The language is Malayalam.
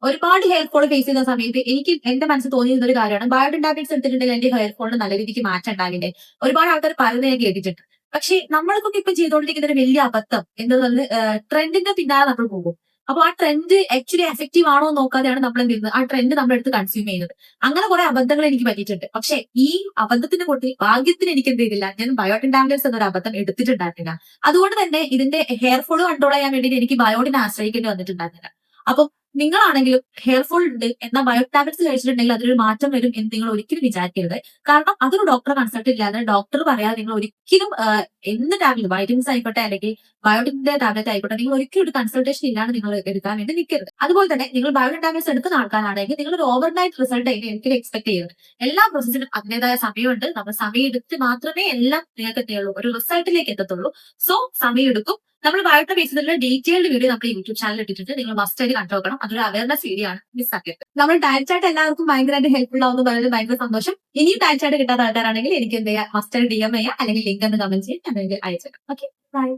ഒരുപാട് ഹെയർ ഫോൾ ഫേസ് ചെയ്യുന്ന സമയത്ത് എനിക്ക് എന്റെ മനസ്സിൽ തോന്നിയിരുന്ന ഒരു കാര്യമാണ് ബയോട്ടിൻ ടാബ്ലറ്റ്സ് എടുത്തിട്ടുണ്ടെങ്കിൽ എന്റെ ഹെയർ ഫോളിന് നല്ല രീതിക്ക് മാറ്റം ഉണ്ടാവില്ലേ. ഒരുപാട് ആൾക്കാർ പറയുന്നത് ഞാൻ കേട്ടിട്ടുണ്ട്. പക്ഷെ നമ്മൾക്കൊക്കെ ഇപ്പൊ ചെയ്തുകൊണ്ടിരിക്കുന്ന ഒരു വലിയ അബദ്ധം എന്നുള്ളത് ട്രെൻഡിന്റെ പിന്നാലെ നമ്മൾ പോകും. അപ്പൊ ആ ട്രെൻഡ് ആക്ച്വലി എഫക്റ്റീവ് ആണോ എന്ന് നോക്കാതെയാണ് നമ്മൾ എന്ത് ചെയ്യുന്നത്, ആ ട്രെൻഡ് നമ്മുടെ അടുത്ത് കൺസ്യൂം ചെയ്യുന്നത്. അങ്ങനെ കുറെ അബദ്ധങ്ങൾ എനിക്ക് പറ്റിയിട്ടുണ്ട്. പക്ഷെ ഈ അബദ്ധത്തിന്റെ കൂട്ടി ഭാഗ്യത്തിന് എനിക്ക് എന്ത് ചെയ്തില്ല, ഞാൻ ബയോട്ടിൻ ടാബ്ലറ്റ്സ് എന്നൊരു അബദ്ധം എടുത്തിട്ടുണ്ടായിരുന്നില്ല. അതുകൊണ്ട് തന്നെ ഇതിന്റെ ഹെയർ ഫോൾ കൺട്രോൾ ചെയ്യാൻ വേണ്ടി എനിക്ക് ബയോട്ടിനെ ആശ്രയിക്കേണ്ടി വന്നിട്ടുണ്ടായിരുന്നില്ല. അപ്പൊ നിങ്ങളാണെങ്കിലും ഹെയർ ഫോൾ ഉണ്ട് എന്നാൽ ബയോ ടാബ്ലറ്റ്സ് കഴിച്ചിട്ടുണ്ടെങ്കിൽ അതിലൊരു മാറ്റം വരും എന്ന് നിങ്ങൾ ഒരിക്കലും വിചാരിക്കരുത്. കാരണം അതൊരു ഡോക്ടറെ കൺസൾട്ട് ഇല്ലാതെ ഡോക്ടർ പറയാതെ നിങ്ങൾ ഒരിക്കലും എന്ത് ടാബ്ലറ്റ് വൈറ്റമിൻസ് ആയിക്കോട്ടെ അല്ലെങ്കിൽ ബയോട്ടിന്റെ ടാബ്ലറ്റ് ആയിക്കോട്ടെ നിങ്ങൾ ഒരിക്കലും ഒരു കൺസൾട്ടേഷൻ ഇല്ലാതെ നിങ്ങൾ എടുക്കാൻ വേണ്ടി നിൽക്കരുത്. അതുപോലെ തന്നെ നിങ്ങൾ ബയോട്ടിൻ ടാബ്ലറ്റ്സ് എടുക്കുന്ന ആൾക്കാരാണെങ്കിൽ നിങ്ങൾ ഒരു ഓവർനൈറ്റ് റിസൾട്ട് ഒരിക്കലും എക്സ്പെക്ട് ചെയ്യരുത്. എല്ലാ പ്രോസസ്സിനും അതിന്റേതായ സമയമുണ്ട്. നമ്മൾ സമയം എടുത്ത് മാത്രമേ എല്ലാം നിങ്ങൾക്ക് എത്തുള്ളൂ, ഒരു റിസൾട്ടിലേക്ക് എത്തത്തുള്ളൂ. സോ സമയം എടുക്കും. നമ്മൾ ബയോട്ടിനെ ബേസ് ചെയ്തിട്ടുള്ള ഡീറ്റെയിൽഡ് വീഡിയോ നമ്മുടെ യൂട്യൂബ് ചാനൽ ഇട്ടിട്ടുണ്ട്. നിങ്ങൾ മസ്റ്റ് ആയിട്ട് കണ്ടു നോക്കണം. അതൊരു അവയർനെസ് വീഡിയോ ആണ്, മിസ് ആക്കരുത്. നമ്മൾ ഡയറ്റ് ചാർട്ട് എല്ലാവർക്കും ഭയങ്കരമായിട്ട് ഹെൽപ്ഫുൾ ആവുന്ന പറയുന്നത് ഭയങ്കര സന്തോഷം. ഇനിയും ഡയറ്റ് ചാർട്ട് കിട്ടാത്ത ആൾക്കാരാണെങ്കിൽ എനിക്ക് എന്ത് ചെയ്യാം, മസ്റ്റ് ആയിട്ട് DM ചെയ്യാം അല്ലെങ്കിൽ ലിങ്ക് എന്ന് കമന്റ് ചെയ്യാം, ഞാൻ അയച്ചു തരാം. Okay, by.